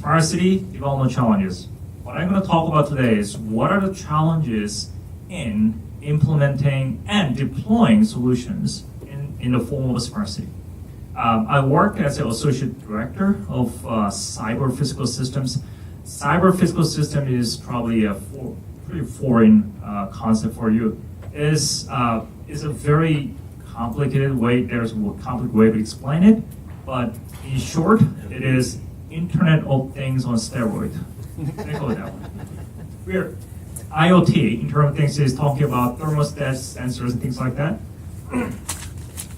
smart city development challenges. What I'm going to talk about today is what are the challenges in implementing and deploying solutions in the form of a smart city. I work as an associate director of cyber physical systems. Cyber physical system is probably a pretty foreign concept for you. It's a very complicated way. There's a complicated way to explain it, but in short, it is Internet of Things on steroid. Think of it that way. We're IoT, Internet of Things, is talking about thermostats, sensors, and things like that.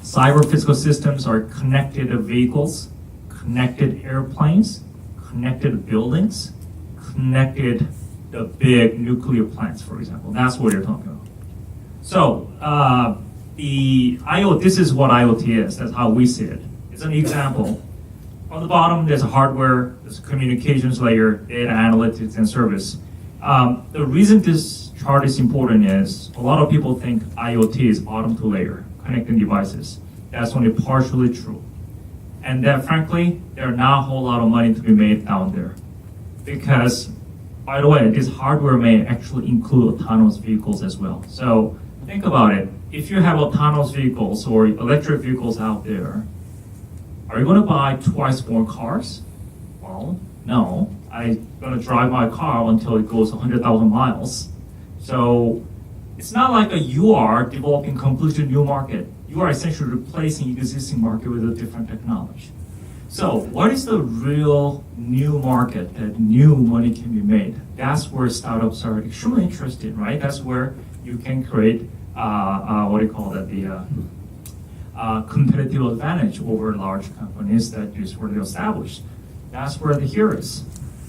Cyber physical systems are connected vehicles, connected airplanes, connected buildings, connected the big nuclear plants, for example. That's what you're talking about. So this is what IoT is. That's how we see it. It's an example. On the bottom, there's a hardware, there's a communications layer, data analytics, and service. The reason this chart is important is a lot of people think IoT is bottom two layer, connecting devices. That's only partially true. And that, frankly, there are not a whole lot of money to be made down there. Because, by the way, this hardware may actually include autonomous vehicles as well. So think about it. If you have autonomous vehicles or electric vehicles out there, are you going to buy twice more cars? Well, no. I'm going to drive my car until it goes 100,000 miles. So it's not like you are developing completely new market. You are essentially replacing existing market with a different technology. So what is the real new market that new money can be made? That's where startups are extremely interested, right? That's where you can create competitive advantage over large companies that is already established. That's where the here is.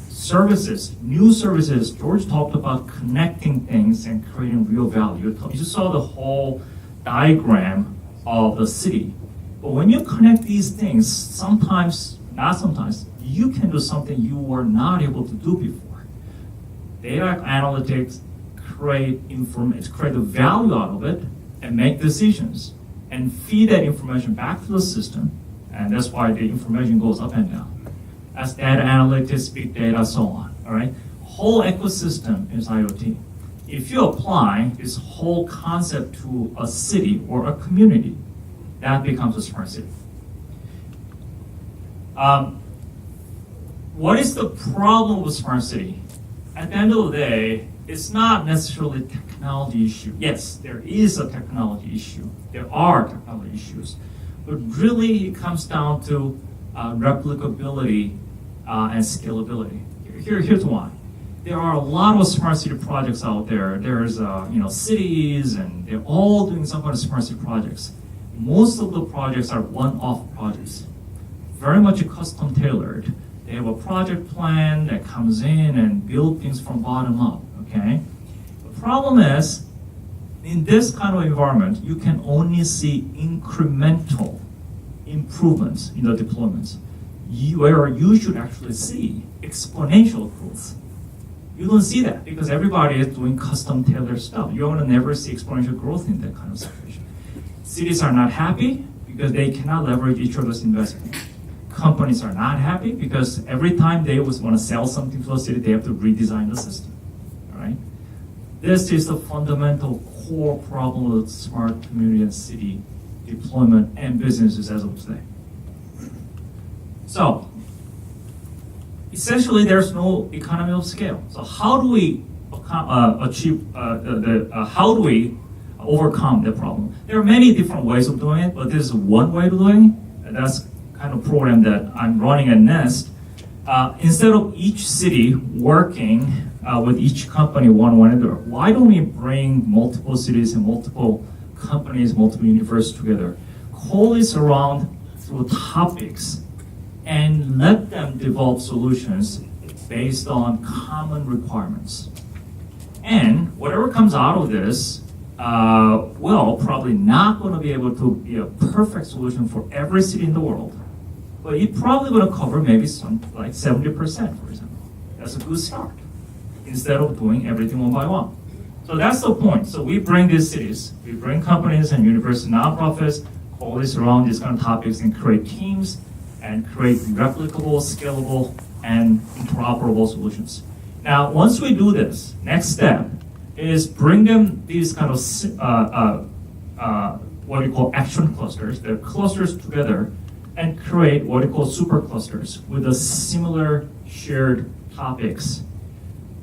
Services, new services. George talked about connecting things and creating real value. You saw the whole diagram of the city. But when you connect these things, sometimes, not sometimes, you can do something you were not able to do before. Data analytics create the value out of it and make decisions and feed that information back to the system. And that's why the information goes up and down. That's data analytics, big data, so on. All right? Whole ecosystem is IoT. If you apply this whole concept to a city or a community, that becomes a smart city. What is the problem with smart city? At the end of the day, it's not necessarily a technology issue. Yes, there is a technology issue. There are technology issues. But really, it comes down to replicability and scalability. Here's why. There are a lot of smart city projects out there. There's cities, and they're all doing some kind of smart city projects. Most of the projects are one-off projects, very much custom tailored. They have a project plan that comes in and build things from bottom up. Okay. The problem is, in this kind of environment, you can only see incremental improvements in the deployments. Where you should actually see exponential growth. You don't see that because everybody is doing custom tailored stuff. You're going to never see exponential growth in that kind of situation. Cities are not happy because they cannot leverage each other's investment. Companies are not happy because every time they want to sell something to a city, they have to redesign the system. All right? This is the fundamental core problem of smart community and city deployment and businesses as of today. So, essentially, there's no economy of scale. So, how do we how do we overcome the problem? There are many different ways of doing it, but this is one way to doing it. And that's kind of program that I'm running at NIST. Instead of each city working with each company one another, why don't we bring multiple cities and multiple companies, multiple universities together, coalesce around through topics, and let them develop solutions based on common requirements. And whatever comes out of this, probably not going to be able to be a perfect solution for every city in the world, but it's probably going to cover maybe some like 70%, for example. That's a good start, instead of doing everything one by one. So that's the point. So we bring these cities, we bring companies and university nonprofits, coalesce around these kind of topics and create teams and create replicable, scalable, and interoperable solutions. Now, once we do this, next step is bring them these kind of what we call action clusters. They're clusters together and create what we call super clusters with a similar shared topics.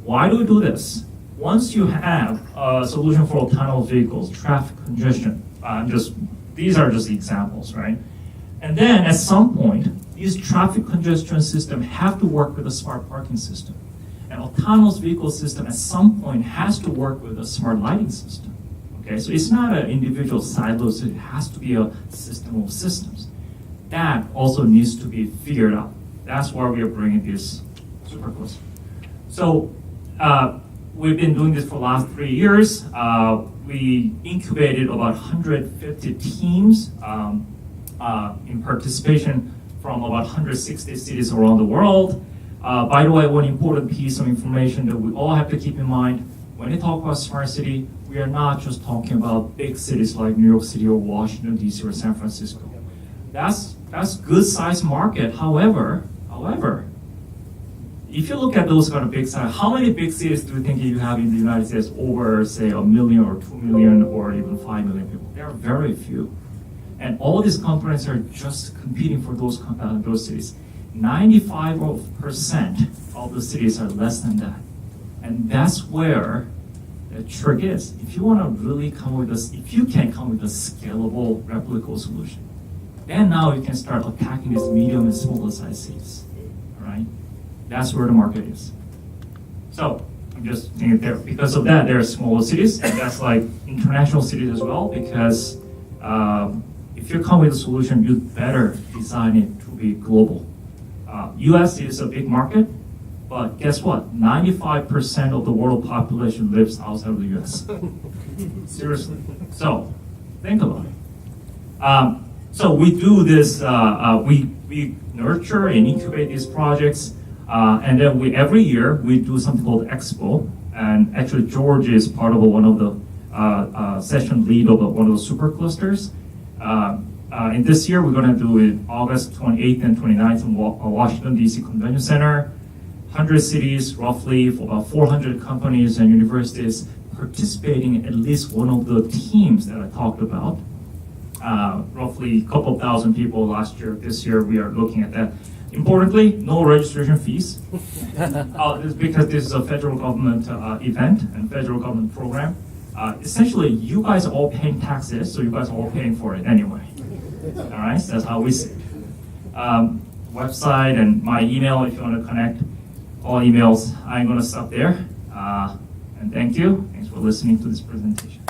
Why do we do this? Once you have a solution for autonomous vehicles, traffic congestion, these are just examples, right? And then at some point, these traffic congestion systems have to work with a smart parking system. An autonomous vehicle system at some point has to work with a smart lighting system. Okay, so it's not an individual silos, it has to be a system of systems. That also needs to be figured out. That's why we are bringing this super cluster. So we've been doing this for the last 3 years. We incubated about 150 teams in participation from about 160 cities around the world. By the way, one important piece of information that we all have to keep in mind, when we talk about smart city, we are not just talking about big cities like New York City or Washington, D.C. or San Francisco. That's good size market. However, if you look at those kind of big size, how many big cities do you think you have in the United States over, say, 1 million or 2 million or even 5 million people? There are very few. And all these companies are just competing for those cities. 95% of the cities are less than that. And that's where the trick is. If you want to really come with this, if you can come with a scalable, replicable solution, then now you can start attacking these medium and smaller size cities. All right? That's where the market is. So I'm just thinking there. Because of that, there are smaller cities, and that's like international cities as well. Because if you come with a solution, you better design it to be global. U.S. is a big market, but guess what? 95% of the world population lives outside of the U.S. Seriously. So think about it. So we do this. We nurture and incubate these projects. And then every year we do something called Expo, and actually George is part of one of the session lead of one of the super clusters. And this year we're going to do it August 28th and 29th in Washington D.C. Convention Center. 100 cities, roughly about 400 companies and universities participating in at least one of the teams that I talked about. Roughly a couple thousand people last year. This year we are looking at that. Importantly, no registration fees. Because this is a federal government event and federal government program. Essentially, you guys are all paying taxes, so you guys are all paying for it anyway. All right, so that's how we see it. Website and my email if you want to connect. All emails. I'm going to stop there. And thank you. Thanks for listening to this presentation.